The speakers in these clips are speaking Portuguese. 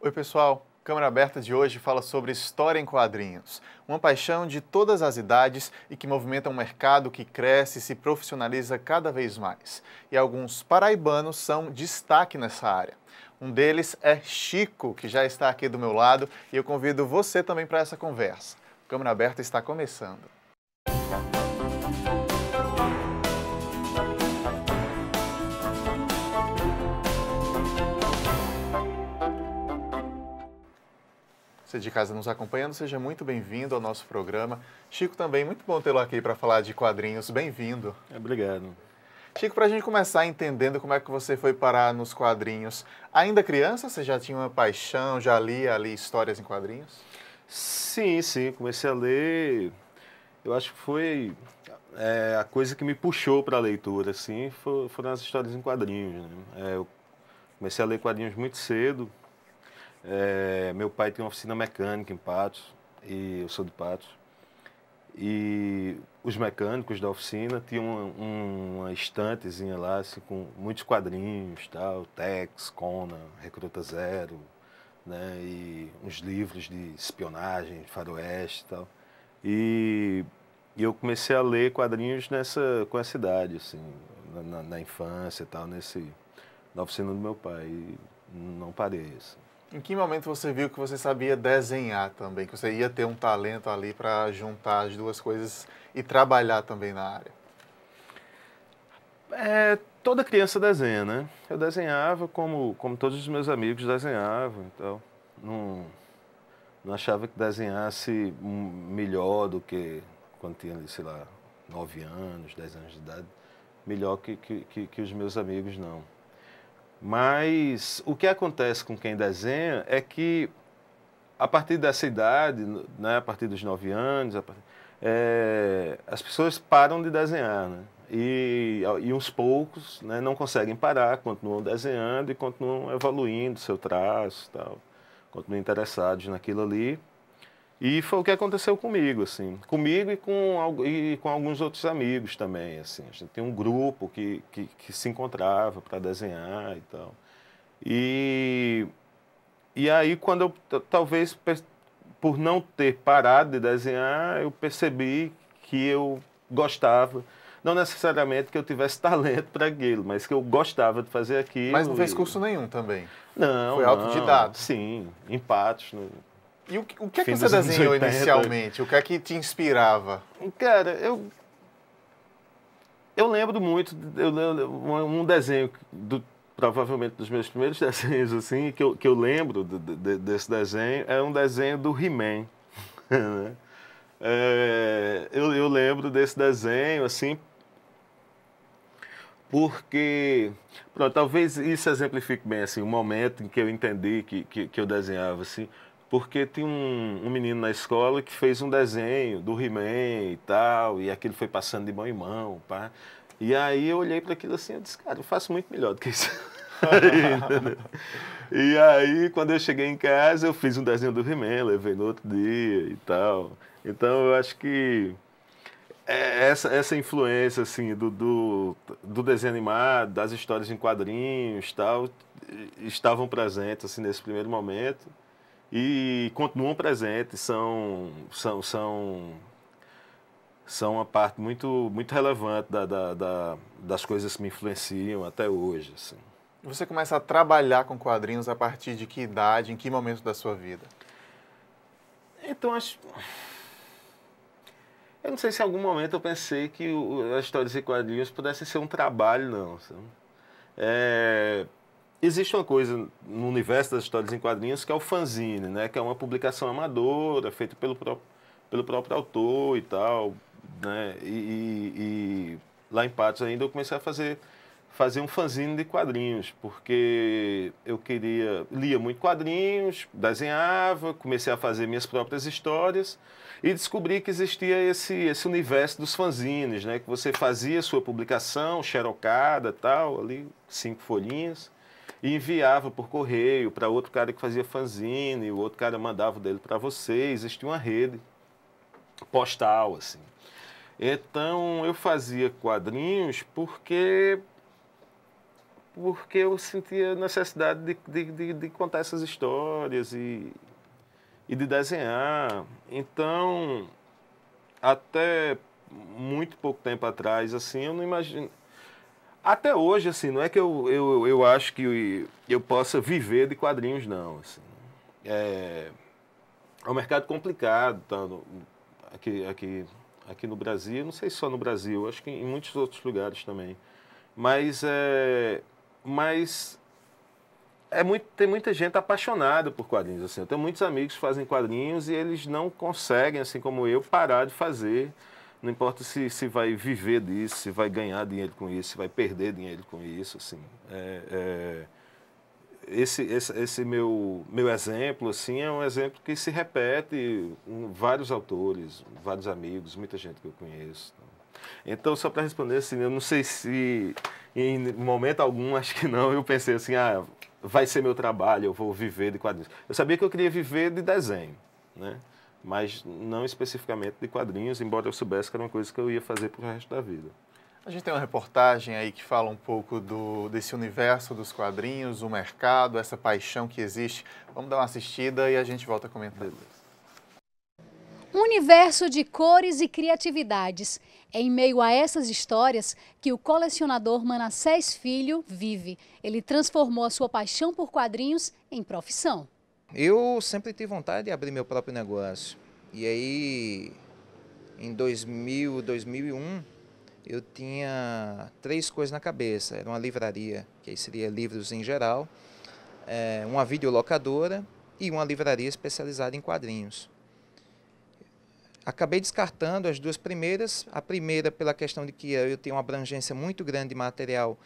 Oi, pessoal. Câmara Aberta de hoje fala sobre história em quadrinhos, uma paixão de todas as idades e que movimenta um mercado que cresce e se profissionaliza cada vez mais. E alguns paraibanos são destaque nessa área. Um deles é Chico, que já está aqui do meu lado, e eu convido você também para essa conversa. O Câmara Aberta está começando. Você de casa nos acompanhando, seja muito bem-vindo ao nosso programa. Chico também, muito bom tê-lo aqui para falar de quadrinhos. Bem-vindo. Obrigado. Chico, para a gente começar entendendo como é que você foi parar nos quadrinhos, ainda criança você já tinha uma paixão, já lia ali histórias em quadrinhos? Sim, comecei a ler, eu acho que foi a coisa que me puxou para a leitura, assim, foram as histórias em quadrinhos, né? Eu comecei a ler quadrinhos muito cedo. Meu pai tem uma oficina mecânica em Patos, e eu sou de Patos. E os mecânicos da oficina tinham uma estantezinha lá, assim, com muitos quadrinhos, tal, Tex, Conan, Recruta Zero, né, e uns livros de espionagem, faroeste e tal. E, e eu comecei a ler quadrinhos com essa idade, assim, na infância e tal, na oficina do meu pai. E não parei, assim. Em que momento você viu que você sabia desenhar também, que você ia ter um talento ali para juntar as duas coisas e trabalhar também na área? Toda criança desenha, né? Eu desenhava como todos os meus amigos desenhavam, então não, não achava que desenhasse melhor do que quando tinha ali, sei lá, 9 anos, 10 anos de idade, melhor que os meus amigos, não. Mas o que acontece com quem desenha é que a partir dessa idade, né, a partir dos 9 anos, as pessoas param de desenhar, né? E uns poucos, né, não conseguem parar, continuam desenhando e continuam evoluindo seu traço, tal, continuam interessados naquilo ali. E foi o que aconteceu comigo, assim, comigo e com alguns outros amigos também, assim. A gente tem um grupo que se encontrava para desenhar e tal. E, e aí, quando talvez por não ter parado de desenhar, eu percebi que eu gostava, não necessariamente que eu tivesse talento para aquilo, mas que eu gostava de fazer Mas não aquilo. fez curso nenhum também? Não, Foi não, autodidata? sim, em Patos, no E o que é que fim você dos anos desenhou 80. inicialmente? O que é que te inspirava? Cara, eu lembro muito, eu lembro um desenho, provavelmente dos meus primeiros desenhos, assim, que eu lembro desse desenho, é um desenho do He-Man. Né? Eu lembro desse desenho, assim, porque, pronto, talvez isso exemplifique bem, assim, o momento em que eu entendi que eu desenhava, assim, porque tinha um menino na escola que fez um desenho do He-Man e tal, e aquilo foi passando de mão em mão, pá. E aí eu olhei para aquilo assim, eu disse, cara, eu faço muito melhor do que isso. Entendeu? E aí, quando eu cheguei em casa, eu fiz um desenho do He-Man, levei no outro dia e tal. Então, eu acho que essa influência assim do desenho animado, das histórias em quadrinhos, tal, estavam presentes assim nesse primeiro momento e continuam presentes, são uma parte muito relevante das coisas que me influenciam até hoje, assim. Você começa a trabalhar com quadrinhos a partir de que idade, em que momento da sua vida? Então, eu não sei se em algum momento eu pensei que as histórias em quadrinhos pudessem ser um trabalho, não, sabe? É, Existe uma coisa no universo das histórias em quadrinhos que é o fanzine, né? Que é uma publicação amadora, feita pelo próprio autor e tal, né? E lá em Patos ainda eu comecei a fazer um fanzine de quadrinhos, porque eu lia muito quadrinhos, desenhava, comecei a fazer minhas próprias histórias e descobri que existia esse universo dos fanzines, né? Que você fazia sua publicação, xerocada, tal, ali, 5 folhinhas, e enviava por correio para outro cara que fazia fanzine, o outro cara mandava o dele para você, existia uma rede postal, assim. Então eu fazia quadrinhos porque eu sentia necessidade de contar essas histórias e de desenhar. Então, até muito pouco tempo atrás, assim, eu não imagino. Até hoje, assim, não é que eu acho que eu possa viver de quadrinhos, não. Assim. É um mercado complicado, tá? Aqui no Brasil, não sei só no Brasil, acho que em muitos outros lugares também. Mas tem muita gente apaixonada por quadrinhos. Assim. Eu tenho muitos amigos que fazem quadrinhos e eles não conseguem, assim como eu, parar de fazer. Não importa se vai viver disso, se vai ganhar dinheiro com isso, se vai perder dinheiro com isso. Assim. Esse meu exemplo assim, é um exemplo que se repete em vários autores, vários amigos, muita gente que eu conheço. Então, só para responder assim, eu não sei se em momento algum, acho que não, eu pensei assim, vai ser meu trabalho, eu vou viver de quadrinhos. Eu sabia que eu queria viver de desenho, né? Mas não especificamente de quadrinhos, embora eu soubesse que era uma coisa que eu ia fazer pro resto da vida. A gente tem uma reportagem aí que fala um pouco desse universo dos quadrinhos, o mercado, essa paixão que existe. Vamos dar uma assistida e a gente volta a comentar. Um universo de cores e criatividades. É em meio a essas histórias que o colecionador Manassés Filho vive. Ele transformou a sua paixão por quadrinhos em profissão. Eu sempre tive vontade de abrir meu próprio negócio. E aí, em 2000, 2001, eu tinha 3 coisas na cabeça. Era uma livraria, que aí seria livros em geral, uma videolocadora e uma livraria especializada em quadrinhos. Acabei descartando as 2 primeiras. A primeira pela questão de que eu tenho uma abrangência muito grande de material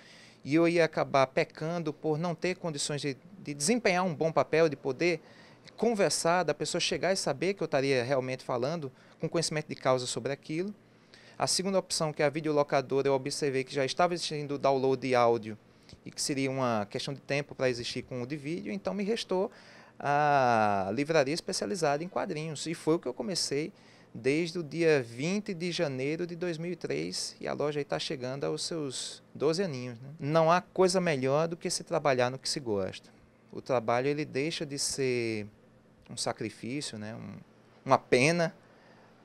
e eu ia acabar pecando por não ter condições de desempenhar um bom papel, de poder conversar, da pessoa chegar e saber que eu estaria realmente falando com conhecimento de causa sobre aquilo. A segunda opção, que é a videolocadora, eu observei que já estava existindo o download de áudio e que seria uma questão de tempo para existir com o de vídeo, então me restou a livraria especializada em quadrinhos. E foi o que eu comecei desde o dia 20 de janeiro de 2003 e a loja está chegando aos seus 12 aninhos. Né? Não há coisa melhor do que se trabalhar no que se gosta. O trabalho ele deixa de ser um sacrifício, né? Uma pena,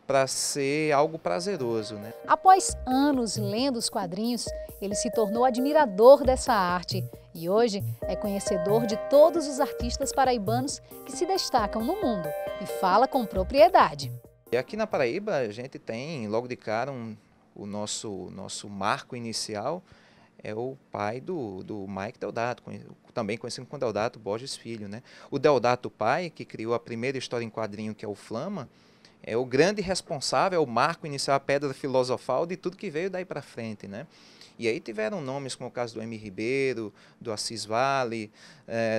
para ser algo prazeroso. Né? Após anos lendo os quadrinhos, ele se tornou admirador dessa arte e hoje é conhecedor de todos os artistas paraibanos que se destacam no mundo e fala com propriedade. E aqui na Paraíba a gente tem logo de cara o nosso marco inicial é o pai do Mike Deodato, também conhecido como Deodato Borges Filho. Né? O Deodato pai, que criou a primeira história em quadrinho, que é o Flama, é o grande responsável, é o marco inicial, a pedra filosofal de tudo que veio daí para frente. Né? E aí tiveram nomes como o caso do M. Ribeiro, do Assis Vale,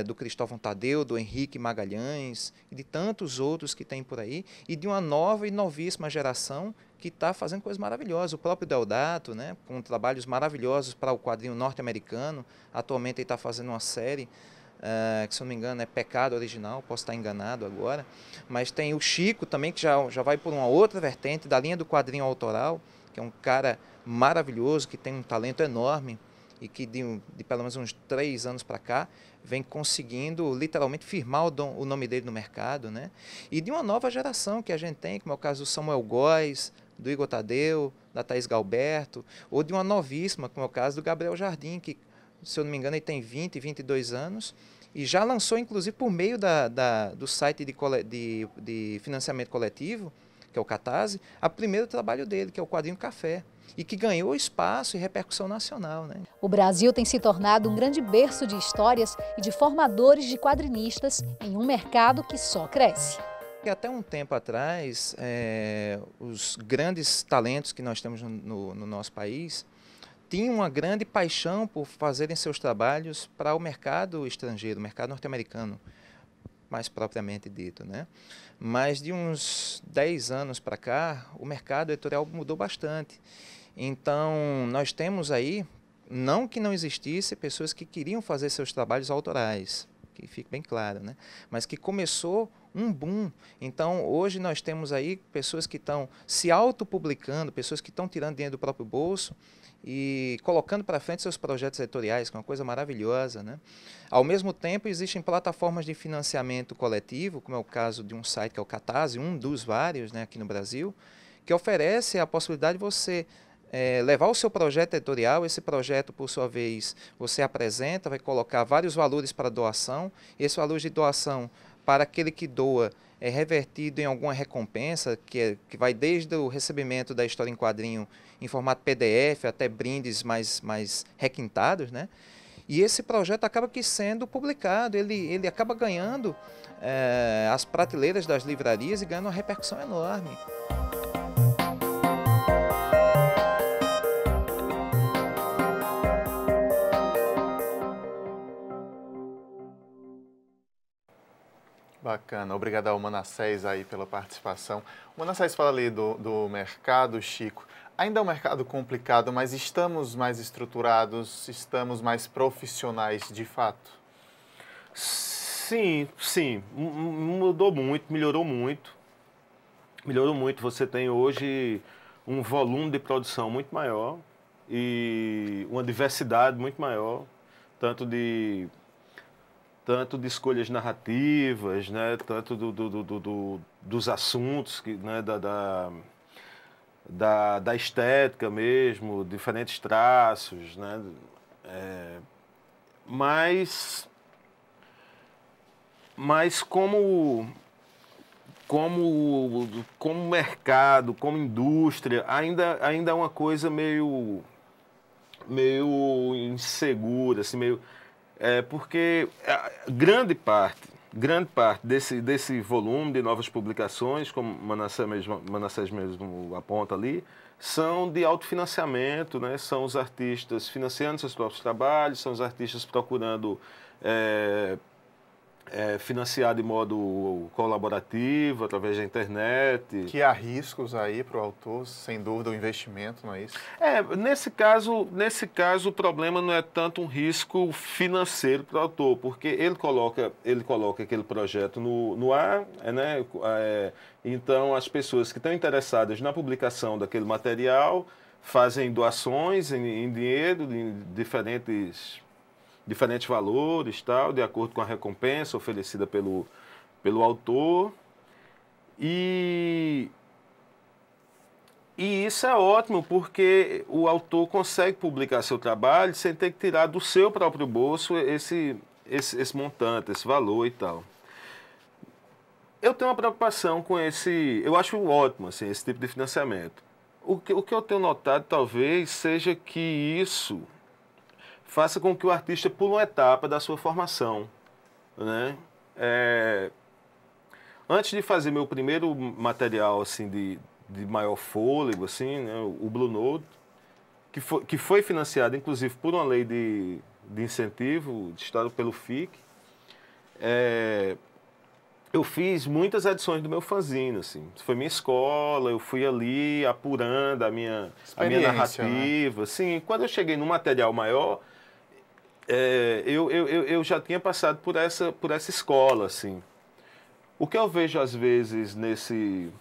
do Cristóvão Tadeu, do Henrique Magalhães, e de tantos outros que tem por aí, e de uma nova e novíssima geração que está fazendo coisas maravilhosas. O próprio Deodato, né, com trabalhos maravilhosos para o quadrinho norte-americano, atualmente ele está fazendo uma série, que se eu não me engano é Pecado Original, posso estar enganado agora, mas tem o Chico também, que já vai por uma outra vertente, da linha do quadrinho autoral, que é um cara maravilhoso, que tem um talento enorme e que de pelo menos uns 3 anos para cá vem conseguindo literalmente firmar o nome dele no mercado. Né? E de uma nova geração que a gente tem, como é o caso do Samuel Góes, do Igor Tadeu, da Thaís Galberto, ou de uma novíssima, como é o caso do Gabriel Jardim, que, se eu não me engano, ele tem 20, 22 anos, e já lançou, inclusive, por meio do site de financiamento coletivo, que é o Catarse, o primeiro trabalho dele, que é o quadrinho Café, e que ganhou espaço e repercussão nacional. Né? O Brasil tem se tornado um grande berço de histórias e de formadores de quadrinistas em um mercado que só cresce. Até um tempo atrás, os grandes talentos que nós temos no nosso país tinham uma grande paixão por fazerem seus trabalhos para o mercado estrangeiro, o mercado norte-americano, mais propriamente dito. Né? Mas de uns 10 anos para cá, o mercado editorial mudou bastante. Então, nós temos aí, não que não existisse pessoas que queriam fazer seus trabalhos autorais, que fique bem claro, né? Mas que começou um boom. Então, hoje nós temos aí pessoas que estão se autopublicando, pessoas que estão tirando dinheiro do próprio bolso e colocando para frente seus projetos editoriais, que é uma coisa maravilhosa, né? Ao mesmo tempo, existem plataformas de financiamento coletivo, como é o caso de um site que é o Catarse, um dos vários, né, aqui no Brasil, que oferece a possibilidade de você levar o seu projeto editorial. Esse projeto, por sua vez, você apresenta, vai colocar vários valores para doação, e esse valor de doação para aquele que doa é revertido em alguma recompensa, que vai desde o recebimento da história em quadrinho em formato PDF até brindes mais requintados, né? E esse projeto acaba que sendo publicado, ele acaba ganhando as prateleiras das livrarias e ganhando uma repercussão enorme. Bacana, obrigado ao Manassés aí pela participação. O Manassés fala ali do mercado, Chico. Ainda é um mercado complicado, mas estamos mais estruturados, estamos mais profissionais de fato? Sim, sim. Mudou muito, melhorou muito. Melhorou muito. Você tem hoje um volume de produção muito maior e uma diversidade muito maior, tanto de escolhas narrativas, né? Tanto dos assuntos, né? Da estética mesmo, diferentes traços, né? Mas como mercado, como indústria, ainda é uma coisa meio insegura, assim, porque grande parte desse volume de novas publicações, como Manassés mesmo aponta ali, são de autofinanciamento, né? São os artistas financiando seus próprios trabalhos, são os artistas procurando financiar de modo colaborativo, através da internet. Que há riscos aí para o autor, sem dúvida, o investimento, não é isso? Nesse caso, o problema não é tanto um risco financeiro para o autor, porque ele coloca aquele projeto no ar, né? Então as pessoas que estão interessadas na publicação daquele material fazem doações em dinheiro, em diferentes valores, tal, de acordo com a recompensa oferecida pelo autor. E isso é ótimo, porque o autor consegue publicar seu trabalho sem ter que tirar do seu próprio bolso esse montante, esse valor e tal. Eu tenho uma preocupação com eu acho ótimo assim, esse tipo de financiamento. O que eu tenho notado talvez seja que isso faça com que o artista pule uma etapa da sua formação, né? Antes de fazer meu primeiro material assim de maior fôlego, assim, né, o Blue Note, que foi financiado inclusive por uma lei de incentivo distado pelo FIC, eu fiz muitas edições do meu fanzine, assim. Foi minha escola, eu fui ali apurando a minha narrativa, né? Assim, quando eu cheguei no material maior, eu já tinha passado por essa escola, assim. O que eu vejo às vezes nesse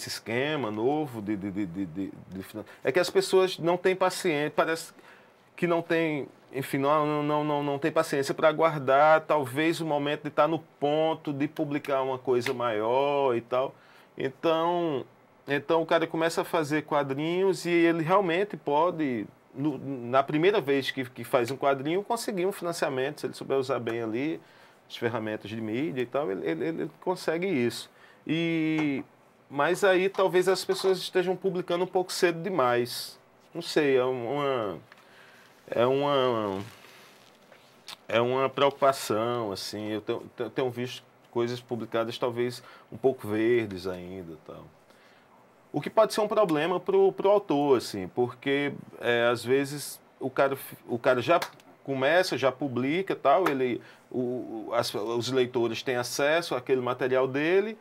esquema novo é que as pessoas não têm paciência, parece que não tem, enfim, não tem paciência para aguardar talvez o momento de estar no ponto de publicar uma coisa maior e tal. Então o cara começa a fazer quadrinhos e ele realmente pode, na primeira vez que faz um quadrinho, conseguir um financiamento, se ele souber usar bem ali as ferramentas de mídia e tal, ele consegue isso. Mas aí talvez as pessoas estejam publicando um pouco cedo demais. Não sei, é uma preocupação, assim. Eu tenho visto coisas publicadas talvez um pouco verdes ainda, tal. O que pode ser um problema pro autor, assim, porque às vezes o cara já começa, já publica, tal, os leitores têm acesso àquele material dele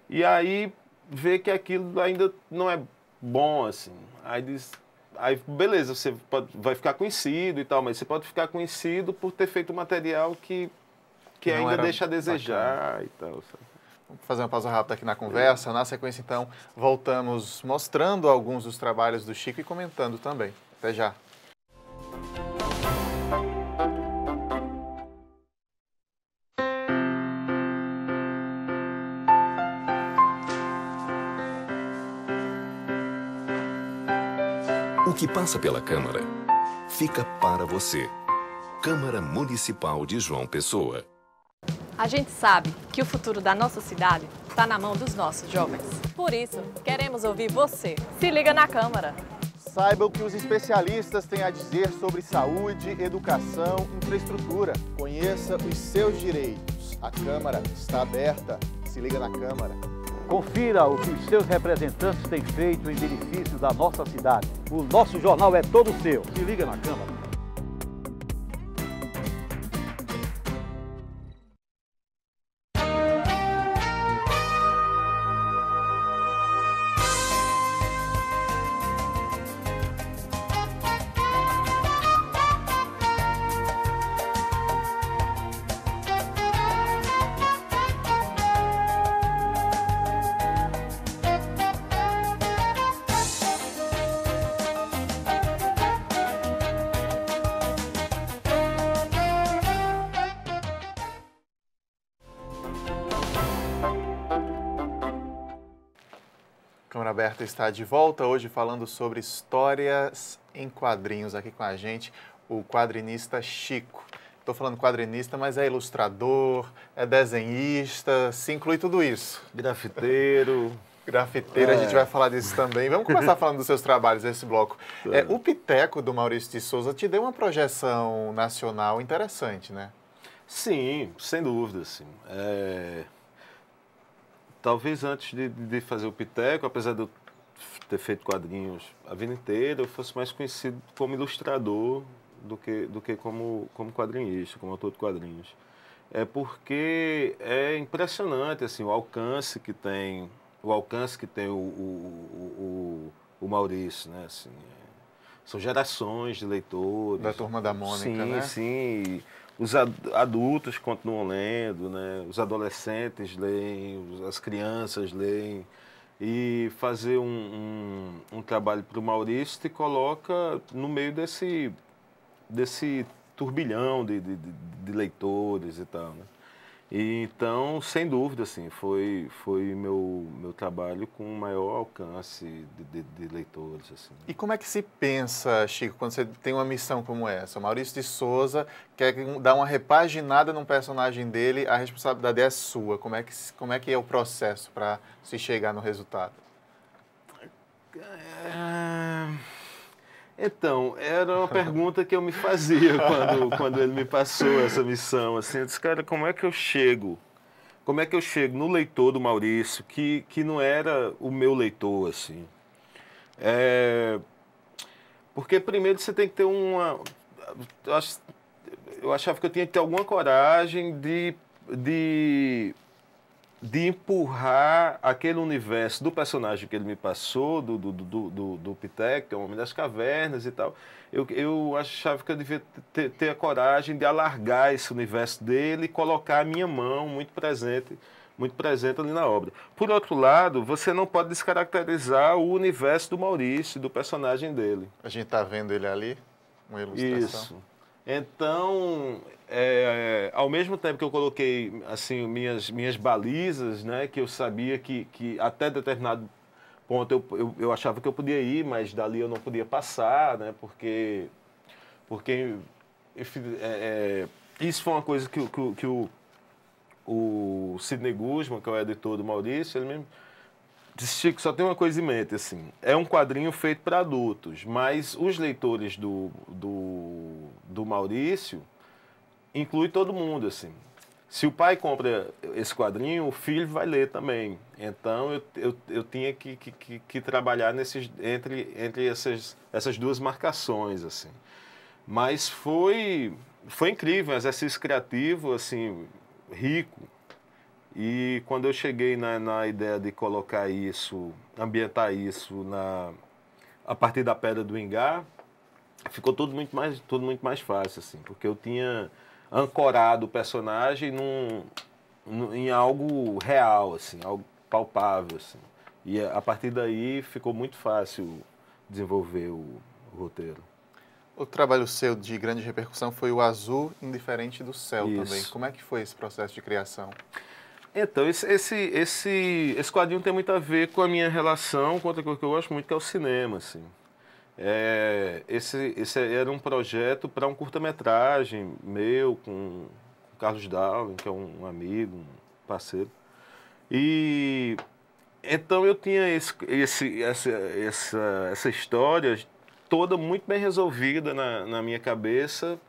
e aí vê que aquilo ainda não é bom, assim. Aí beleza, você vai ficar conhecido e tal, mas você pode ficar conhecido por ter feito um material que que não ainda era deixa a desejar bacana. e tal, sabe? Vamos fazer uma pausa rápida aqui na conversa. Na sequência, então, voltamos mostrando alguns dos trabalhos do Chico e comentando também. Até já. O que passa pela Câmara fica para você. Câmara Municipal de João Pessoa. A gente sabe que o futuro da nossa cidade está na mão dos nossos jovens. Por isso, queremos ouvir você. Se liga na Câmara. Saiba o que os especialistas têm a dizer sobre saúde, educação, infraestrutura. Conheça os seus direitos. A Câmara está aberta. Se liga na Câmara. Confira o que os seus representantes têm feito em benefício da nossa cidade. O nosso jornal é todo seu. Se liga na Câmara. Câmara Aberta está de volta hoje falando sobre histórias em quadrinhos. Aqui com a gente o quadrinista Chico. Estou falando quadrinista, mas é ilustrador, é desenhista, se inclui tudo isso. Grafiteiro. Grafiteiro, a gente vai falar disso também. Vamos começar falando dos seus trabalhos nesse bloco. O Piteco, do Maurício de Souza, te deu uma projeção nacional interessante, né? Sim, sem dúvida, sim. Talvez antes de fazer o Piteco, apesar de eu ter feito quadrinhos a vida inteira, eu fosse mais conhecido como ilustrador do que como quadrinista, como autor de quadrinhos. É porque é impressionante assim, o alcance que tem o Maurício, né? Assim, são gerações de leitores. Da Turma da Mônica, sim, né? Sim, os adultos continuam lendo, né? Os adolescentes leem, as crianças leem. E fazer um trabalho para o Maurício te coloca no meio desse turbilhão de leitores e tal, né? E, então, sem dúvida, assim, foi meu trabalho com maior alcance de leitores. Assim. E como é que se pensa, Chico, quando você tem uma missão como essa? O Maurício de Souza quer dar uma repaginada num personagem dele, a responsabilidade é sua. Como é que é o processo para se chegar no resultado? Então, era uma pergunta que eu me fazia quando ele me passou essa missão. Assim, eu disse, cara, como é que eu chego? Como é que eu chego no leitor do Maurício, que não era o meu leitor, assim? Porque primeiro você tem que ter uma... Eu achava que eu tinha que ter alguma coragem de empurrar aquele universo do personagem que ele me passou, do Piteco, que é o Homem das Cavernas e tal. Eu achava que eu devia ter a coragem de alargar esse universo dele e colocar a minha mão muito presente ali na obra. Por outro lado, você não pode descaracterizar o universo do Maurício, do personagem dele. A gente está vendo ele ali, uma ilustração. Isso. Então, ao mesmo tempo que eu coloquei assim, minhas balizas, né, que eu sabia que até determinado ponto eu achava que eu podia ir, mas dali eu não podia passar, né, porque enfim, isso foi uma coisa que o Sidney Guzman, que é o editor do Maurício, ele mesmo disse, Chico, só tem uma coisa em mente, assim, é um quadrinho feito para adultos, mas os leitores do Maurício inclui todo mundo, assim. Se o pai compra esse quadrinho, o filho vai ler também. Então, eu tinha que trabalhar entre essas duas marcações, assim. Mas foi incrível, um exercício criativo, assim, rico. E quando eu cheguei na ideia de colocar isso, ambientar isso a partir da Pedra do Ingá, ficou tudo muito mais fácil, assim, porque eu tinha ancorado o personagem em algo real, assim, algo palpável, assim. E a partir daí ficou muito fácil desenvolver o roteiro. O trabalho seu de grande repercussão foi o Azul Indiferente do Céu Isso. também. Como é que foi esse processo de criação? Então, esse quadrinho tem muito a ver com a minha relação com outra coisa que eu gosto muito, que é o cinema, assim. Esse era um projeto para um curta-metragem meu com o Carlos Dowling, que é um amigo, um parceiro. E então eu tinha essa história toda muito bem resolvida na minha cabeça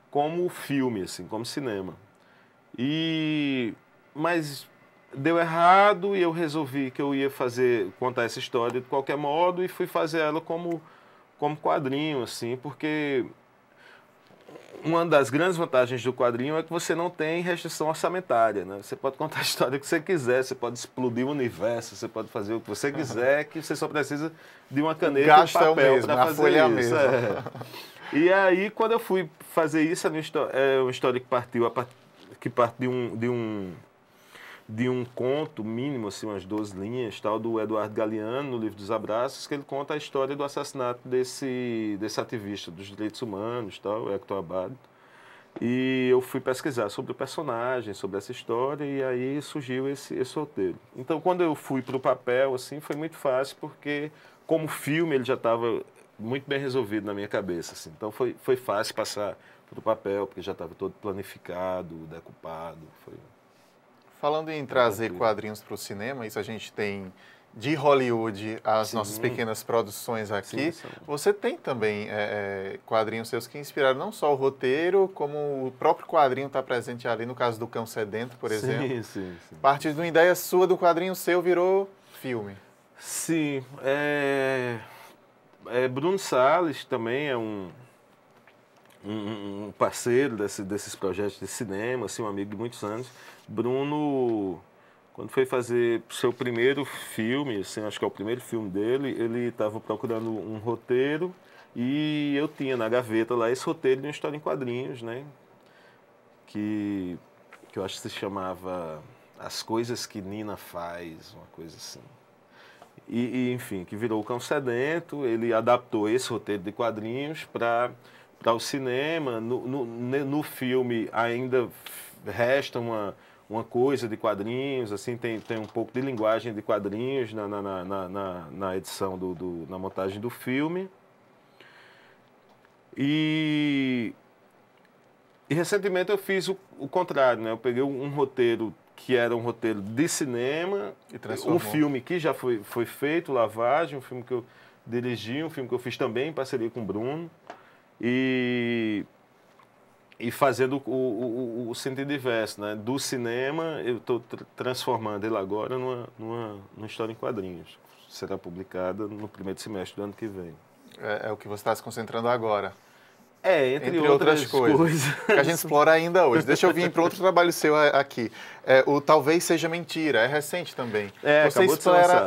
como filme, assim, como cinema. Mas deu errado e eu resolvi que eu ia contar essa história de qualquer modo e fui fazer ela como quadrinho, assim, porque uma das grandes vantagens do quadrinho é que você não tem restrição orçamentária, né? Você pode contar a história que você quiser, você pode explodir o universo, você pode fazer o que você quiser, que você só precisa de uma caneta e um papel para fazer folha isso. E aí, quando eu fui fazer isso, é uma história que parte de um conto mínimo, assim, umas 12 linhas, tal, do Eduardo Galeano, no livro dos Abraços, que ele conta a história do assassinato desse ativista dos direitos humanos, tal, Hector Abad. E eu fui pesquisar sobre o personagem, sobre essa história, e aí surgiu esse roteiro. Então, quando eu fui para o papel, assim, foi muito fácil, porque como filme ele já estava muito bem resolvido na minha cabeça, assim. Então, foi fácil passar para o papel, porque já estava todo planificado, decupado, foi... Falando em trazer quadrinhos para o cinema, isso a gente tem de Hollywood, as nossas pequenas produções aqui. Sim. Você tem também quadrinhos seus que inspiraram não só o roteiro, como o próprio quadrinho está presente ali, no caso do Cão Sedento, por exemplo. Sim. A partir de uma ideia sua do quadrinho seu virou filme. Sim. Bruno Salles também é um parceiro desses projetos de cinema, assim, um amigo de muitos anos. Bruno, quando foi fazer seu primeiro filme, assim, acho que é o primeiro filme dele, ele estava procurando um roteiro e eu tinha na gaveta lá esse roteiro de uma história em quadrinhos, né? Que eu acho que se chamava As Coisas que Nina Faz, uma coisa assim. Enfim, que virou o Cão Sedento. Ele adaptou esse roteiro de quadrinhos para o cinema. No filme ainda resta uma coisa de quadrinhos, assim, tem um pouco de linguagem de quadrinhos na edição, na montagem do filme. E recentemente eu fiz o contrário, né? Eu peguei um roteiro que era um roteiro de cinema, um filme que já foi feito, Lavagem, um filme que eu dirigi, um filme que eu fiz também em parceria com o Bruno, e fazendo o sentido inverso, né? Do cinema, eu estou transformando ele agora numa história em quadrinhos. Será publicada no primeiro semestre do ano que vem. É o que você está se concentrando agora. Entre outras coisas. Que a gente explora ainda hoje. Deixa eu vir para outro trabalho seu aqui. O Talvez Seja Mentira, é recente também.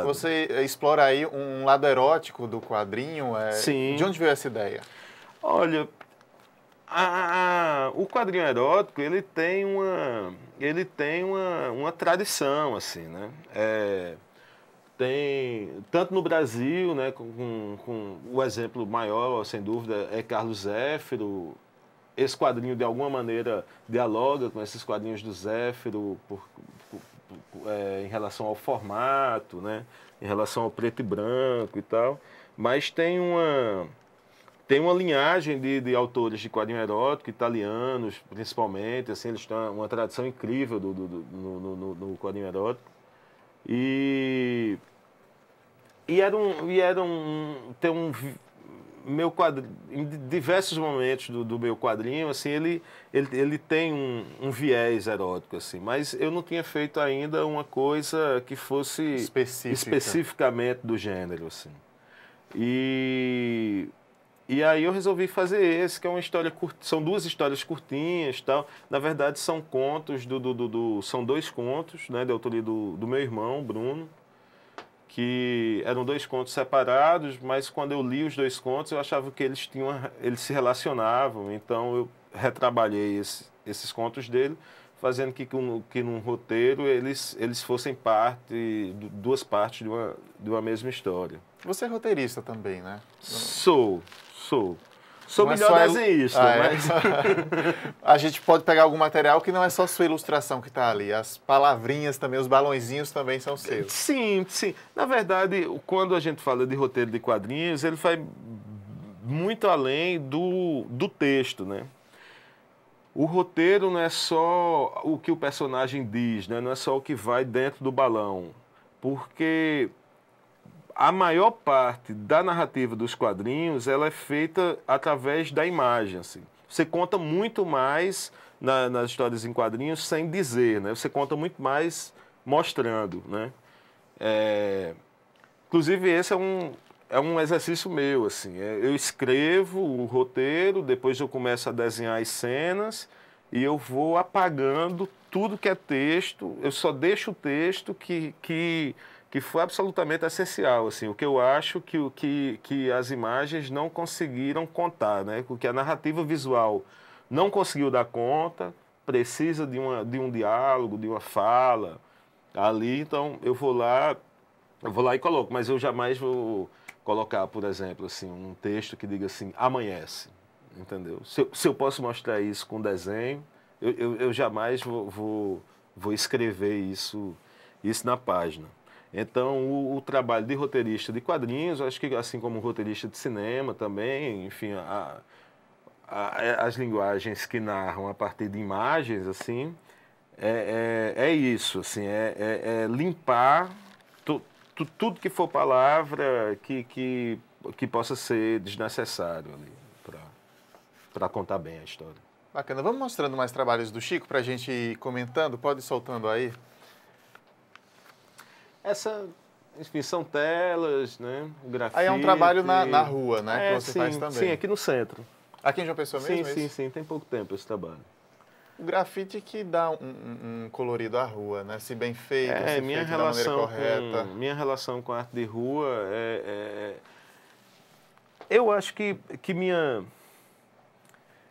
Você explora aí um lado erótico do quadrinho? Sim. De onde veio essa ideia? Olha, o quadrinho erótico, ele tem uma tradição, assim, né? Tem, tanto no Brasil, né, com o exemplo maior, sem dúvida, é Carlos Zéfiro. Esse quadrinho, de alguma maneira, dialoga com esses quadrinhos do Zéfiro em relação ao formato, né, em relação ao preto e branco e tal. Mas tem uma linhagem de autores de quadrinho erótico, italianos, principalmente, assim, eles têm uma tradição incrível no quadrinho erótico. Meu quadrinho, em diversos momentos do meu quadrinho, assim, ele tem um viés erótico, assim, mas eu não tinha feito ainda uma coisa que fosse especificamente do gênero, assim. E aí eu resolvi fazer esse, que é uma história curta, são duas histórias curtinhas, tal. Na verdade são contos são dois contos, né, de autoria do meu irmão, Bruno, que eram dois contos separados, mas quando eu li os dois contos eu achava que eles se relacionavam, então eu retrabalhei esses contos dele, fazendo que num roteiro eles fossem duas partes de uma mesma história. Você é roteirista também, né? Sou. Sou Não é melhor só desenhista, mas... A gente pode pegar algum material que não é só sua ilustração que está ali. As palavrinhas também, os balõezinhos também são seus. Sim, sim. Na verdade, quando a gente fala de roteiro de quadrinhos, ele vai muito além do texto, né? O roteiro não é só o que o personagem diz, né? Não é só o que vai dentro do balão. Porque a maior parte da narrativa dos quadrinhos ela é feita através da imagem. Assim. Você conta muito mais nas histórias em quadrinhos sem dizer, né? Você conta muito mais mostrando, né? Inclusive, esse é um exercício meu. Assim. Eu escrevo o roteiro, depois eu começo a desenhar as cenas e eu vou apagando tudo que é texto. Eu só deixo o texto que foi absolutamente essencial, assim, o que eu acho que as imagens não conseguiram contar, né? O que a narrativa visual não conseguiu dar conta, precisa de um diálogo, de uma fala ali, então eu vou lá e coloco, mas eu jamais vou colocar, por exemplo, assim, um texto que diga assim, amanhece, entendeu? Se eu posso mostrar isso com desenho, eu jamais vou escrever isso na página. Então, o trabalho de roteirista de quadrinhos, acho que assim como roteirista de cinema também, enfim, as linguagens que narram a partir de imagens, assim, é isso, assim, é limpar tudo que for palavra que possa ser desnecessário ali para contar bem a história. Bacana. Vamos mostrando mais trabalhos do Chico para a gente ir comentando? Pode ir soltando aí. Enfim, são telas, né? Grafite. Aí é um trabalho na rua, né? Que você faz também. Sim, aqui no centro. Aqui em João Pessoa mesmo? Sim, tem pouco tempo esse trabalho. O grafite que dá um colorido à rua, né? Se bem feito, se feito da maneira correta. Minha relação com a arte de rua eu acho que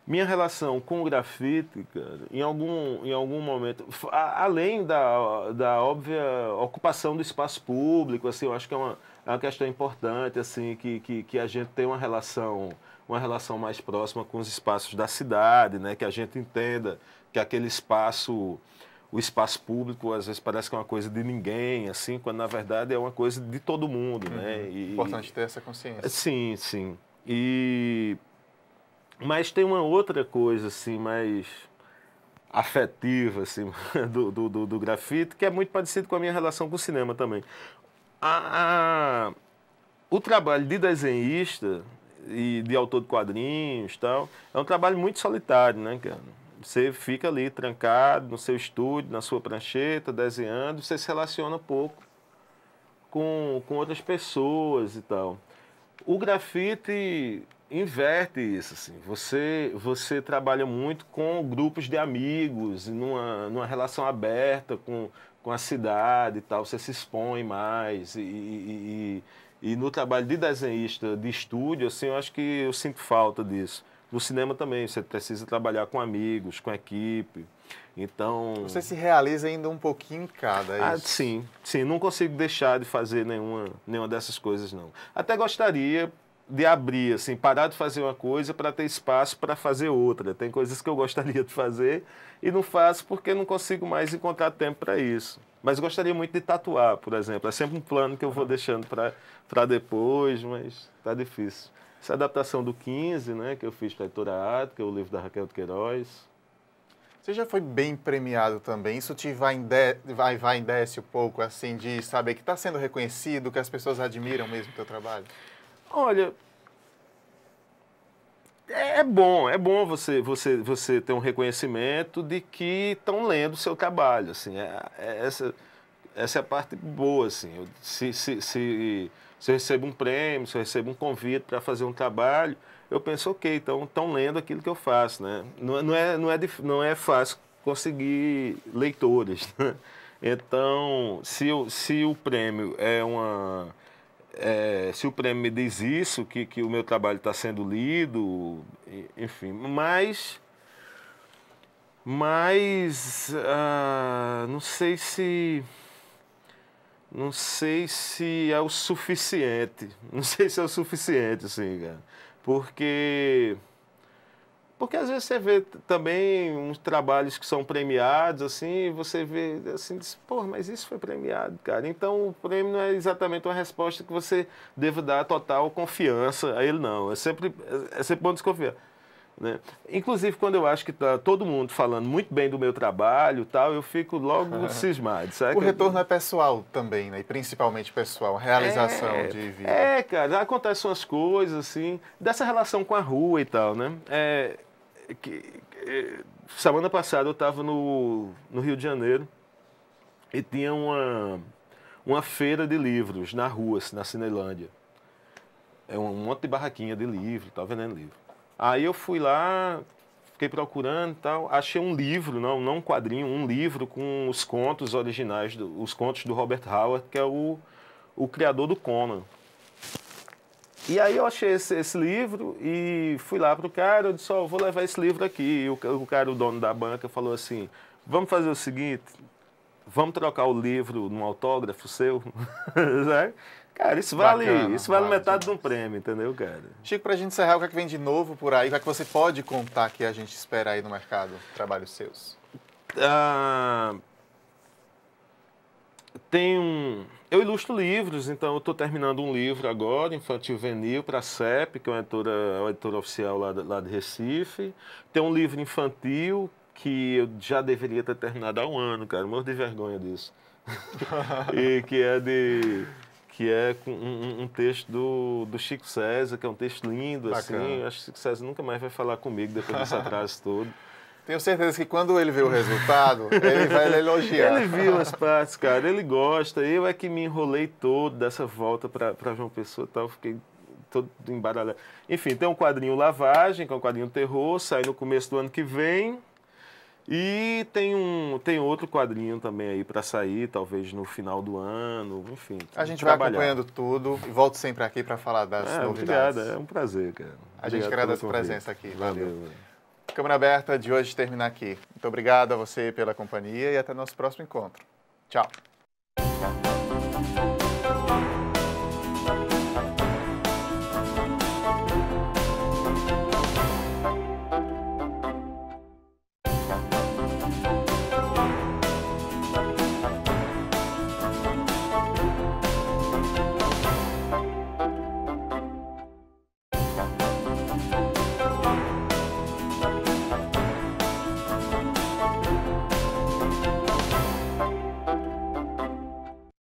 minha relação com o grafite, cara, em algum momento, além da óbvia ocupação do espaço público, assim, eu acho que é uma questão importante, assim, que a gente tem uma relação mais próxima com os espaços da cidade, né? Que a gente entenda que aquele espaço, o espaço público, às vezes parece que é uma coisa de ninguém, assim, quando na verdade é uma coisa de todo mundo, né? Importante ter essa consciência. Sim, sim. Mas tem uma outra coisa, assim, mais afetiva, assim, do grafite, que é muito parecido com a minha relação com o cinema também. O trabalho de desenhista e de autor de quadrinhos e tal, é um trabalho muito solitário, né, cara? Você fica ali trancado no seu estúdio, na sua prancheta, desenhando, você se relaciona pouco com outras pessoas e tal. O grafite inverte isso, assim. Você trabalha muito com grupos de amigos, numa relação aberta com a cidade e tal, você se expõe mais e no trabalho de desenhista de estúdio, assim, eu acho que eu sinto falta disso. No cinema também, você precisa trabalhar com amigos, com equipe, então... Você se realiza ainda um pouquinho em cada, é isso? Sim, não consigo deixar de fazer nenhuma dessas coisas, não. Até gostaria de abrir, assim, parar de fazer uma coisa para ter espaço para fazer outra. Tem coisas que eu gostaria de fazer e não faço porque não consigo mais encontrar tempo para isso. Mas gostaria muito de tatuar, por exemplo. É sempre um plano que eu vou deixando para depois, mas tá difícil. Essa adaptação do 15, né, que eu fiz para a Editora Ática, que é o livro da Raquel de Queiroz. Você já foi bem premiado também? Isso te vai em desce um pouco, assim, de saber que está sendo reconhecido, que as pessoas admiram mesmo o teu trabalho? Olha, é bom você ter um reconhecimento de que estão lendo o seu trabalho, assim, essa é a parte boa, assim, se eu recebo um prêmio, se eu recebo um convite para fazer um trabalho, eu penso, ok, então estão lendo aquilo que eu faço, né? Não é fácil conseguir leitores, né? Então, se o prêmio se o prêmio me diz isso, que o meu trabalho está sendo lido, enfim, mas Mas não sei se é o suficiente. Não sei se é o suficiente, assim, cara. Porque às vezes você vê também uns trabalhos que são premiados, assim, e você vê, assim, diz, pô, mas isso foi premiado, cara. Então, o prêmio não é exatamente uma resposta que você deva dar total confiança a ele, não. É sempre bom desconfiar, né? Inclusive, quando eu acho que está todo mundo falando muito bem do meu trabalho, tal, eu fico logo cismado, sabe? O retorno é pessoal também, né? E principalmente pessoal, realização de vida. Cara, acontecem umas coisas, assim, dessa relação com a rua e tal, né? Semana passada eu estava no Rio de Janeiro e tinha uma feira de livros na rua, na Cinelândia. É um monte de barraquinha de livro, estava vendendo livro. Aí eu fui lá, fiquei procurando e tal, achei um livro, não um quadrinho, um livro com os contos originais, os contos do Robert Howard, que é o criador do Conan. E aí eu achei esse livro e fui lá pro cara, eu disse, vou levar esse livro aqui. E o cara, o dono da banca, falou assim, vamos fazer o seguinte, vamos trocar o livro num autógrafo seu? Cara, isso vale metade de um prêmio, entendeu, cara? Chico, pra gente encerrar, o que é que vem de novo por aí? O que é que você pode contar que a gente espera aí no mercado, trabalhos seus? Eu ilustro livros, então eu estou terminando um livro agora, Infantil Juvenil, para a CEP, que é uma editora oficial lá de Recife. Tem um livro infantil que eu já deveria ter terminado há um ano, cara, morro de vergonha disso. E que é um texto do Chico César, que é um texto lindo, bacana. assim. Acho que o Chico César nunca mais vai falar comigo depois desse atraso todo. Tenho certeza que quando ele vê o resultado, ele vai elogiar. Ele viu as partes, cara, ele gosta. Eu é que me enrolei todo dessa volta para João Pessoa e tal, fiquei todo embaralhado. Enfim, tem um quadrinho Lavagem, que é um quadrinho terror, sai no começo do ano que vem. E tem outro quadrinho também aí para sair, talvez no final do ano, enfim. A gente vai acompanhando tudo e volto sempre aqui para falar das novidades. Obrigado, é um prazer, cara. A gente agradece a presença aqui. Valeu. Câmara Aberta de hoje termina aqui. Muito obrigado a você pela companhia e até nosso próximo encontro. Tchau.